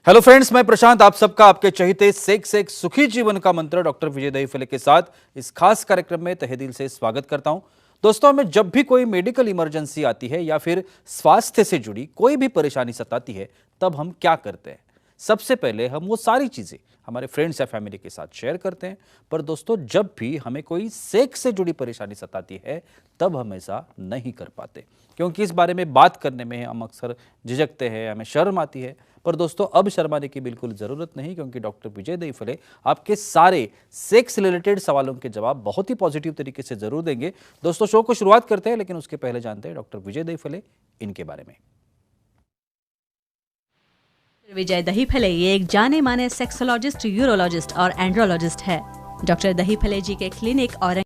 Hello friends, मैं प्रशांत आप सबका आपके चहेते सेक सेक सुखी जीवन का मंत्र डॉक्टर विजय दहीफले के साथ इस खास कार्यक्रम में तहे दिल से स्वागत करता हूं। दोस्तों, हमें जब भी कोई मेडिकल इमरजेंसी आती है या फिर स्वास्थ्य से जुड़ी कोई भी परेशानी सताती है, तब हम क्या करते हैं? सबसे पहले हम वो सारी चीजें हमारे फ्रेंड्स या फैमिली के साथ शेयर करते हैं। पर दोस्तों, जब भी हमें कोई सेक्स से जुड़ी परेशानी सताती है, तब हम ऐसा नहीं कर पाते, क्योंकि इस बारे में बात करने में हम अक्सर झिझकते हैं, हमें शर्म आती है। पर दोस्तों, अब शर्माने की बिल्कुल जरूरत नहीं, क्योंकि डॉक्टर विजय दहीफले आपके सारे सेक्स रिलेटेड सवालों के जवाब बहुत ही पॉजिटिव तरीके से जरूर देंगे। दोस्तों, शो को शुरुआत करते हैं, लेकिन उसके पहले जानते हैं डॉक्टर विजय दहीफले इनके बारे में। विजय दहीफले ये एक जाने माने सेक्सोलॉजिस्ट, यूरोलॉजिस्ट और एंड्रोलॉजिस्ट है। डॉक्टर दहीफले जी के क्लिनिक और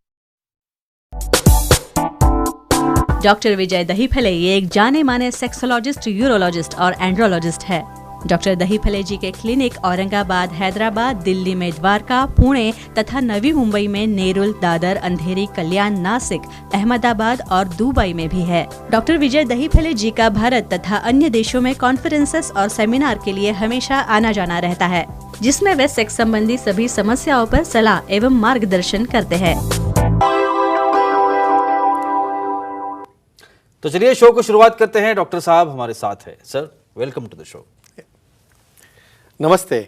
डॉक्टर विजय दहीफले ये एक जाने माने सेक्सोलॉजिस्ट, यूरोलॉजिस्ट और एंड्रोलॉजिस्ट है। डॉक्टर दहीफले जी के क्लिनिक औरंगाबाद, हैदराबाद, दिल्ली में द्वारका, पुणे तथा नवी मुंबई में नेरुल, दादर, अंधेरी, कल्याण, नासिक, अहमदाबाद और दुबई में भी है। डॉक्टर विजय दहीफले जी का भारत तथा अन्य देशों में कॉन्फ्रेंसेस और सेमिनार के लिए हमेशा आना जाना रहता है, जिसमें वे सेक्स संबंधी सभी समस्याओं पर सलाह एवं मार्गदर्शन करते हैं। तो चलिए शो को शुरुआत करते हैं। डॉक्टर साहब हमारे साथ है। Sir, welcome to the show. नमस्ते।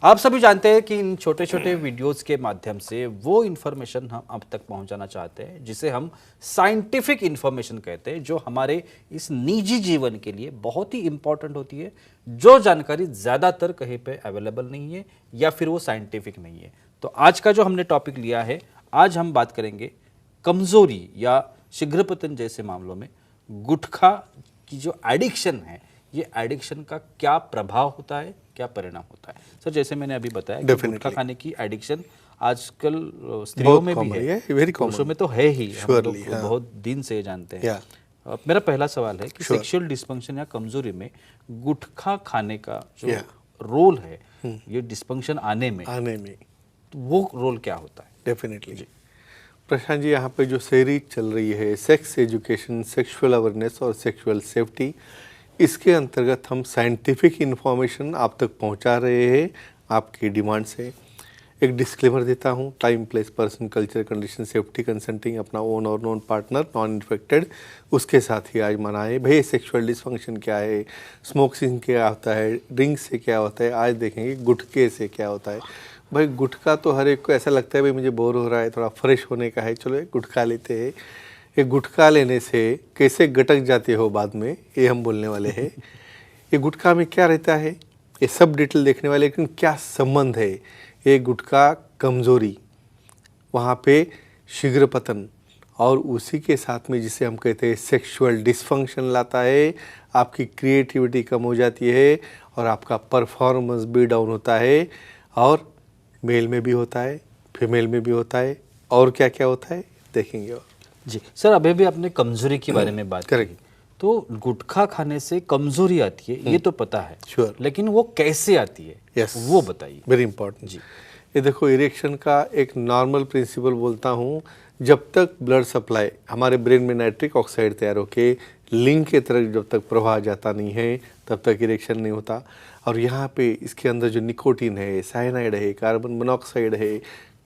आप सभी जानते हैं कि इन छोटे छोटे वीडियोस के माध्यम से वो इन्फॉर्मेशन हम आप तक पहुंचाना चाहते हैं जिसे हम साइंटिफिक इन्फॉर्मेशन कहते हैं, जो हमारे इस निजी जीवन के लिए बहुत ही इंपॉर्टेंट होती है, जो जानकारी ज़्यादातर कहीं पे अवेलेबल नहीं है या फिर वो साइंटिफिक नहीं है। तो आज का जो हमने टॉपिक लिया है, आज हम बात करेंगे कमजोरी या शीघ्रपतन जैसे मामलों में गुटखा की जो एडिक्शन है, ये एडिक्शन का क्या प्रभाव होता है, क्या परिणाम होता है। सर, जैसे मैंने अभी बताया कि गुटखा खाने की एडिक्शन आजकल स्त्रियों में भी है, पुरुषों में तो है ही, हम लोग बहुत दिन से जानते हैं। मेरा पहला सवाल है कि सेक्सुअल डिस्फंक्शन या कमजोरी में गुटखा खाने का जो रोल है, ये डिस्फंक्शन आने में तो वो रोल क्या होता है? डेफिनेटली प्रशांत जी, यहाँ पे जो सीरीज चल रही है सेक्स एजुकेशन, सेक्सुअल अवेयरनेस और सेक्सुअल सेफ्टी, इसके अंतर्गत हम साइंटिफिक इन्फॉर्मेशन आप तक पहुँचा रहे हैं आपकी डिमांड से। एक डिस्क्लेमर देता हूँ, time, place, person, culture, condition, safety, consulting अपना ओन और नॉन पार्टनर, नॉन इन्फेक्टेड, उसके साथ ही आज मनाएं। भाई सेक्सुअल डिस्फंक्शन क्या है, स्मोकिंग क्या होता है, ड्रिंक से क्या होता है, आज देखेंगे गुटखे से क्या होता है। भाई गुटखा तो हर एक को ऐसा लगता है भाई मुझे बोर हो रहा है, थोड़ा फ्रेश होने का है, चलो एक गुटखा लेते हैं। ये गुटखा लेने से कैसे गटक जाते हो बाद में, ये हम बोलने वाले हैं। ये गुटखा में क्या रहता है, ये सब डिटेल देखने वाले, लेकिन क्या संबंध है ये गुटखा कमज़ोरी, वहाँ पे शीघ्र पतन और उसी के साथ में जिसे हम कहते हैं सेक्सुअल डिस्फंक्शन लाता है। आपकी क्रिएटिविटी कम हो जाती है और आपका परफॉर्मेंस भी डाउन होता है, और मेल में भी होता है, फीमेल में भी होता है, और क्या क्या होता है देखेंगे। और जी सर, अभी भी आपने कमजोरी के बारे में बात की, तो गुटखा खाने से कमजोरी आती है ये तो पता है, श्योर, लेकिन वो कैसे आती है? यस, वो बताइए। वेरी इंपॉर्टेंट जी। ये देखो, इरेक्शन का एक नॉर्मल प्रिंसिपल बोलता हूँ, जब तक ब्लड सप्लाई हमारे ब्रेन में नाइट्रिक ऑक्साइड तैयार होके लिंग के तरफ जब तक प्रवाह जाता नहीं है, तब तक इरेक्शन नहीं होता। और यहाँ पे इसके अंदर जो निकोटीन है, साइनाइड है, कार्बन मोनोऑक्साइड है,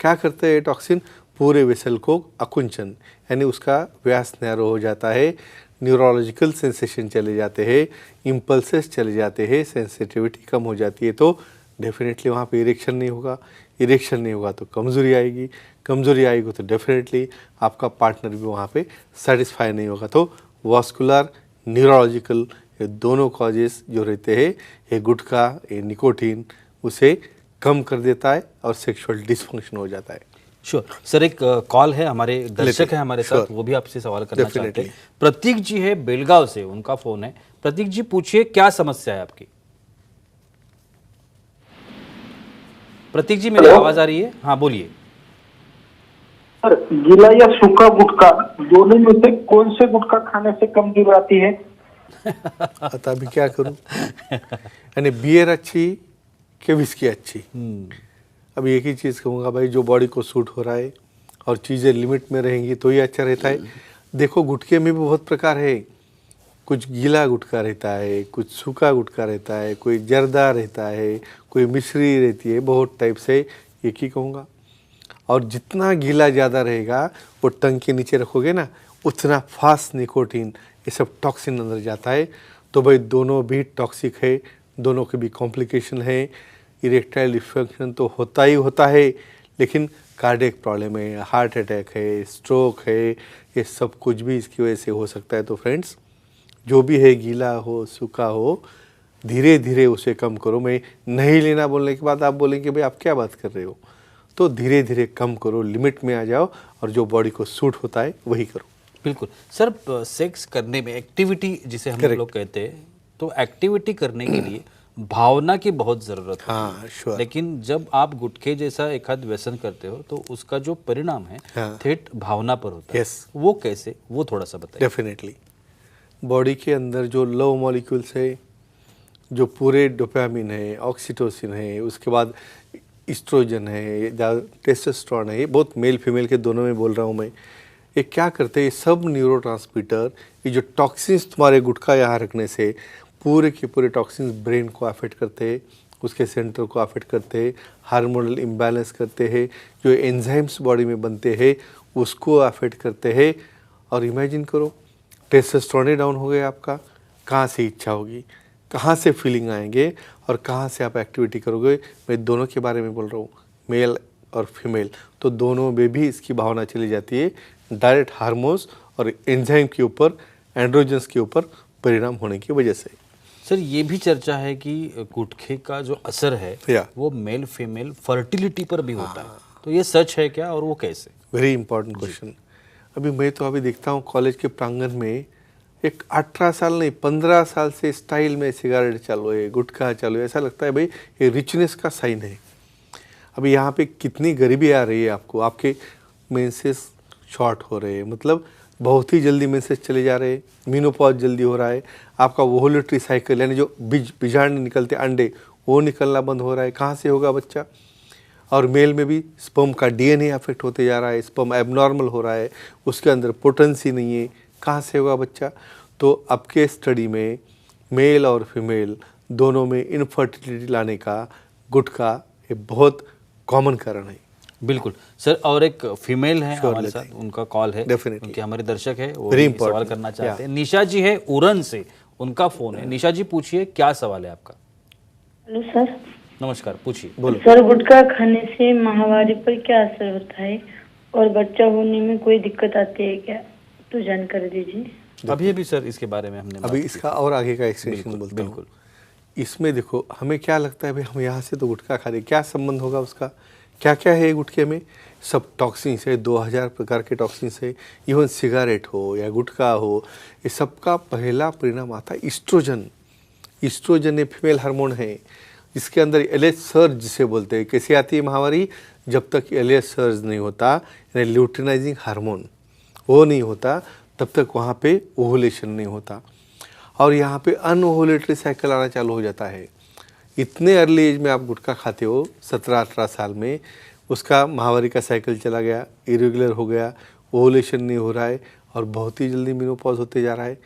क्या करता है टॉक्सिन, पूरे वेसल को अकुंचन यानी उसका व्यास नैरो हो जाता है, न्यूरोलॉजिकल सेंसेशन चले जाते हैं, इम्पल्सेस चले जाते हैं, सेंसिटिविटी कम हो जाती है, तो डेफिनेटली वहाँ पे इरेक्शन नहीं होगा। इरेक्शन नहीं होगा तो कमज़ोरी आएगी, कमज़ोरी आएगी तो डेफिनेटली आपका पार्टनर भी वहाँ पे सेटिस्फाई नहीं होगा। तो वास्कुलर, न्यूरोलॉजिकल, ये दोनों कॉजेस जो रहते हैं, ये गुटखा, ये निकोटीन उसे कम कर देता है और सेक्सुअल डिस्फंक्शन हो जाता है। श्योर सर, एक कॉल है, हमारे दर्शक है हमारे साथ, वो भी आपसे सवाल करना चाहते हैं। प्रतीक जी है बेलगांव से, उनका फोन है। प्रतीक जी, पूछिए क्या समस्या है आपकी? प्रतीक जी, मेरी आवाज आ रही है? हाँ बोलिए सर। गीला या सूखा गुटखा, दोनों में से कौन से गुटखा खाने से कमजोरी आती है? अभी क्या करूं, यानी बियर अच्छी कि विस्की अच्छी? अब एक ही चीज़ कहूँगा भाई, जो बॉडी को सूट हो रहा है और चीज़ें लिमिट में रहेंगी तो ही अच्छा रहता है। देखो, गुटखे में भी बहुत प्रकार है, कुछ गीला गुटखा रहता है, कुछ सूखा गुटखा रहता है, कोई जर्दा रहता है, कोई मिश्री रहती है, बहुत टाइप से एक ही कहूँगा। और जितना गीला ज़्यादा रहेगा वो टंग के नीचे रखोगे ना, उतना फास्ट निकोटीन ये सब टॉक्सिन अंदर जाता है। तो भाई दोनों भी टॉक्सिक है, दोनों के भी कॉम्प्लिकेशन है। इरेक्टाइल डिस्फंक्शन तो होता ही होता है, लेकिन कार्डियक प्रॉब्लम है, हार्ट अटैक है, स्ट्रोक है, ये सब कुछ भी इसकी वजह से हो सकता है। तो फ्रेंड्स, जो भी है गीला हो सूखा हो, धीरे धीरे उसे कम करो। मैं नहीं लेना बोलने के बाद आप बोलेंगे भाई आप क्या बात कर रहे हो, तो धीरे धीरे कम करो, लिमिट में आ जाओ और जो बॉडी को सूट होता है वही करो। बिल्कुल सर, सेक्स करने में एक्टिविटी जिसे हम लोग कहते हैं, तो एक्टिविटी करने के लिए भावना की बहुत जरूरत है। हाँ, श्योर। लेकिन जब आप गुटखे जैसा एक आध व्यसन करते हो तो उसका जो परिणाम है हाँ। ठेठ भावना पर होता है। Yes। वो कैसे, वो थोड़ा सा बताइए। डेफिनेटली बॉडी के अंदर जो लव मॉलिक्यूल्स है, जो पूरे डोपामिन है, ऑक्सीटोसिन है, उसके बाद इस्ट्रोजन है, टेस्टोस्टेरोन है, ये बहुत मेल फीमेल के दोनों में बोल रहा हूँ मैं। ये क्या करते हैं, ये सब न्यूरोट्रांसमीटर, ये जो टॉक्सिन्स तुम्हारे गुटखा यहाँ रखने से पूरे के पूरे टॉक्सिन्स ब्रेन को अफेक्ट करते हैं, उसके सेंटर को अफेक्ट करते हैं, हार्मोनल इम्बैलेंस करते हैं, जो एंजाइम्स बॉडी में बनते हैं उसको अफेक्ट करते हैं। और इमेजिन करो टेस्टोस्टेरोन डाउन हो गया आपका, कहाँ से इच्छा होगी, कहाँ से फीलिंग आएंगे और कहाँ से आप एक्टिविटी करोगे। मैं दोनों के बारे में बोल रहा हूँ, मेल और फीमेल, तो दोनों में भी इसकी भावना चली जाती है, डायरेक्ट हार्मोन्स और एंजाइम के ऊपर, एंड्रोजन्स के ऊपर परिणाम होने की वजह से। सर ये भी चर्चा है कि गुटखे का जो असर है या। वो मेल फीमेल फर्टिलिटी पर भी होता है, तो ये सच है क्या और वो कैसे? Very important question. अभी देखता हूँ कॉलेज के प्रांगण में एक 18 साल नहीं 15 साल से स्टाइल में सिगरेट चालू है, गुटखा चालू है। ऐसा लगता है भाई ये रिचनेस का साइन है। अभी यहाँ पे कितनी गरीबी आ रही है आपको, आपके मेंसेस शॉर्ट हो रहे हैं, मतलब बहुत ही जल्दी मेंसेस चले जा रहे हैं, मीनोपॉज जल्दी हो रहा है, आपका ओव्यूलेटरी साइकिल यानी जो बीजांड निकलते अंडे वो निकलना बंद हो रहा है। कहाँ से होगा बच्चा? और मेल में भी स्पर्म का डीएनए अफेक्ट होते जा रहा है, स्पर्म एबनॉर्मल हो रहा है, उसके अंदर पोटेंसी नहीं है, कहाँ से होगा बच्चा? तो अब के स्टडी में मेल और फीमेल दोनों में इनफर्टिलिटी लाने का गुटखा ये बहुत कॉमन कारण है। बिल्कुल सर, और एक फीमेल है हमारे साथ, उनका कॉल है, Definitely। उनके हमारे दर्शक है, वो Very भी सवाल important। करना चाहते हैं। निशा जी है उरन से, उनका फोन है। निशा जी पूछिए, क्या सवाल है आपका? Hello sir. नमस्कार, पूछिए। सर, गुटखा खाने से माहवारी पर क्या असर होता है और बच्चा होने में कोई दिक्कत आती है क्या, तो जानकारी दीजिए। अभी सर इसके बारे में हमने अभी इसका और आगे का एक्सप्लेनेशन बोलता हूँ। इसमें देखो हमें क्या लगता है भाई हम यहाँ से तो गुटखा खा रहे, क्या संबंध होगा उसका? क्या क्या है गुटखे में? सब टॉक्सिन्स है, 2000 प्रकार के टॉक्सिन्स है। इवन सिगारेट हो या गुटखा हो, ये सबका पहला परिणाम आता है ईस्ट्रोजन। ईस्ट्रोजन एक फीमेल हार्मोन है जिसके अंदर एलएच सर्ज जिसे बोलते हैं। कैसे आती है महावारी? जब तक एलएच सर्ज नहीं होता, यानी ल्यूटिनाइजिंग हार्मोन वो नहीं होता, तब तक वहाँ पे ओवुलेशन नहीं होता और यहाँ पे अनओवुलेटरी साइकिल आना चालू हो जाता है। इतने अर्ली एज में आप गुटखा खाते हो, 17-18 साल में उसका माहवारी का साइकिल चला गया, इरेगुलर हो गया, ओवुलेशन नहीं हो रहा है और बहुत ही जल्दी मेनोपॉज होते जा रहा है।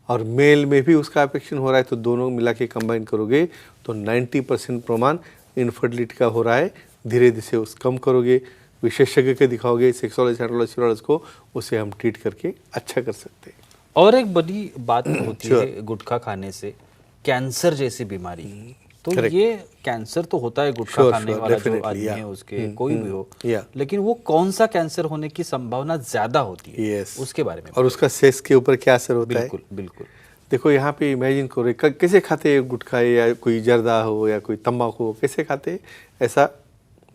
और मेल में भी उसका अफेक्शन हो रहा है, तो दोनों मिला के कंबाइन करोगे तो 90% प्रमाण इनफर्टिलिटी का हो रहा है। धीरे धीरे उस कम करोगे, विशेषज्ञ के दिखाओगे, सेक्सोलॉजिस्ट एंड्रोलॉजिस्ट को, उसे हम ट्रीट करके अच्छा कर सकते हैं। और एक बड़ी बात होती है गुटखा खाने से कैंसर जैसी बीमारी, तो ये कैंसर तो होता है गुटखा खाने वाला जो आदमी है उसके, कोई भी हो, लेकिन वो कौन सा कैंसर होने की संभावना ज्यादा होती है, उसके बारे में और उसका सेक्स के ऊपर क्या असर होता है? बिल्कुल। देखो यहाँ पे इमेजिन करो कैसे खाते हैं गुटखा, या कोई जर्दा हो या कोई तंबाकू हो, कैसे खाते हैं? ऐसा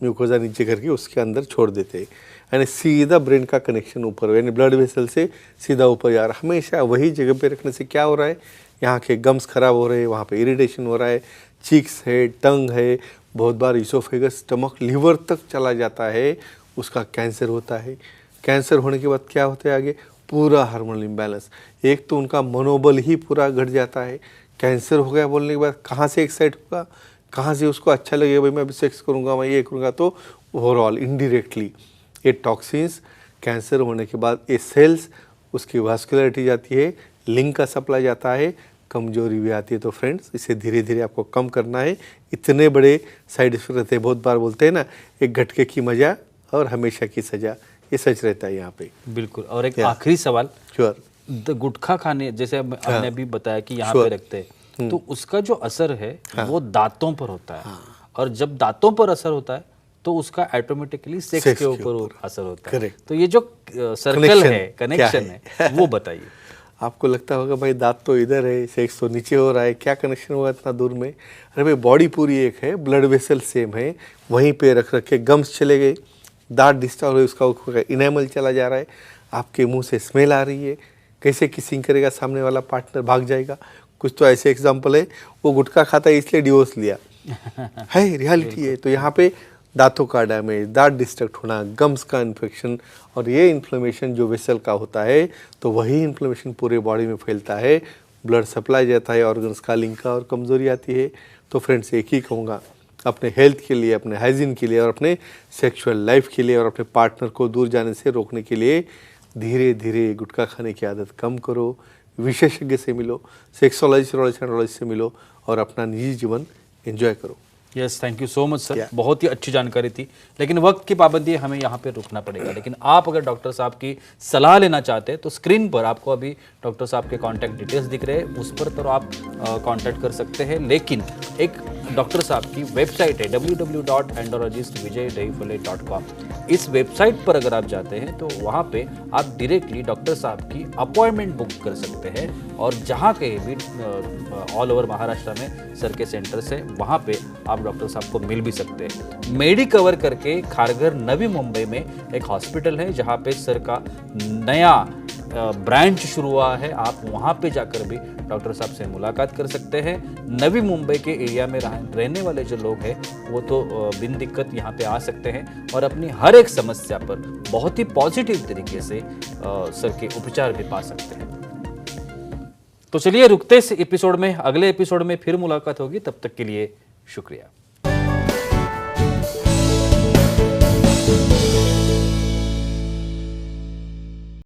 म्यूकोजा नीचे करके उसके अंदर छोड़ देते हैं, यानी सीधा ब्रेन का कनेक्शन ऊपर, यानी ब्लड वेसल से सीधा ऊपर जा रहा है। हमेशा वही जगह पे रखने से क्या हो रहा है, यहाँ के गम्स खराब हो रहे हैं, वहाँ पे इरिटेशन हो रहा है, चीक्स है, टंग है, बहुत बार इसोफेगस, स्टमक, लिवर तक चला जाता है, उसका कैंसर होता है। कैंसर होने के बाद क्या होता है आगे? पूरा हार्मोनल इम्बैलेंस। एक तो उनका मनोबल ही पूरा घट जाता है। कैंसर हो गया बोलने के बाद कहाँ से एक्साइट होगा, कहाँ से उसको अच्छा लगेगा भाई मैं अभी सेक्स करूँगा, मैं ये करूँगा, तो ओवरऑल इनडायरेक्टली ये टॉक्सिन्स कैंसर होने के बाद ये सेल्स उसकी वास्कुलरिटी जाती है, लिंग का सप्लाई जाता है, कमजोरी भी आती है। तो फ्रेंड्स, इसे धीरे धीरे आपको कम करना है। इतने बड़े साइड इफेक्ट रहते हैं, बहुत बार बोलते हैं ना, एक झटके की मजा और हमेशा की सजा, ये सच रहता है यहाँ पे। बिल्कुल। और एक आखिरी सवाल, श्योर। गुटखा खाने, जैसे आपने अभी बताया कि यहाँ पे रखते हैं, तो उसका जो असर है वो दांतों पर होता है, और जब दांतों पर असर होता है तो उसका ऑटोमेटिकली सेक्स के ऊपर असर होता है। Correct. तो ये जो सर्कल है, कनेक्शन है, वो बताइए। आपको लगता होगा भाई दांत तो इधर है, सेक्स तो नीचे हो रहा है, क्या कनेक्शन होगा इतना दूर में? अरे भाई, बॉडी पूरी एक है, ब्लड वेसल सेम है, वहीं पे रख के गम्स चले गए, दांत डिस्टर्ब हुए, उसका इनेमल चला जा रहा है, आपके मुंह से स्मेल आ रही है, कैसे किसिंग करेगा सामने वाला पार्टनर, भाग जाएगा। कुछ तो ऐसे एग्जाम्पल है, वो गुटखा खाता है इसलिए डिवोर्स लिया है, रियलिटी है। तो यहाँ पे दांतों का डैमेज, दांत डिस्ट्रक्ट होना, गम्स का इन्फेक्शन, और ये इन्फ्लेमेशन जो वेसल का होता है, तो वही इन्फ्लेमेशन पूरे बॉडी में फैलता है, ब्लड सप्लाई जाता है, ऑर्गन्स का, लिंक का, और कमजोरी आती है। तो फ्रेंड्स, एक ही कहूँगा, अपने हेल्थ के लिए, अपने हाइजीन के लिए, और अपने सेक्सुअल लाइफ के लिए, और अपने पार्टनर को दूर जाने से रोकने के लिए धीरे धीरे गुटखा खाने की आदत कम करो, विशेषज्ञ से मिलो, सेक्सोलॉजिस्ट एंड्रोलॉजिस्ट से मिलो, और अपना निजी जीवन एंजॉय करो। Yes, thank you so much sir, बहुत ही अच्छी जानकारी थी। लेकिन वक्त की पाबंदी है, हमें यहाँ पे रुकना पड़ेगा। लेकिन आप अगर डॉक्टर साहब की सलाह लेना चाहते हैं तो स्क्रीन पर आपको अभी डॉक्टर साहब के कॉन्टैक्ट डिटेल्स दिख रहे हैं, उस पर तो आप कॉन्टैक्ट कर सकते हैं। लेकिन एक डॉक्टर साहब की वेबसाइट है www.andrologistvijaydahipale.com। इस वेबसाइट पर अगर आप जाते हैं तो वहाँ पे आप डायरेक्टली डॉक्टर साहब की अपॉइंटमेंट बुक कर सकते हैं, और जहाँ कहीं भी ऑल ओवर महाराष्ट्र में सर के सेंटर्स है, वहाँ पे आप डॉक्टर साहब को मिल भी सकते हैं। मेडिकवर करके खारघर नवी मुंबई में एक हॉस्पिटल है, जहाँ पे सर का नया ब्रांच शुरू हुआ है। आप वहाँ पे जाकर भी डॉक्टर साहब से मुलाकात कर सकते हैं। नवी मुंबई के एरिया में रहने वाले जो लोग हैं वो तो बिन दिक्कत यहाँ पे आ सकते हैं, और अपनी हर एक समस्या पर बहुत ही पॉजिटिव तरीके से सर के उपचार भी पा सकते हैं। तो चलिए रुकते इस एपिसोड में, अगले एपिसोड में फिर मुलाकात होगी। तब तक के लिए शुक्रिया।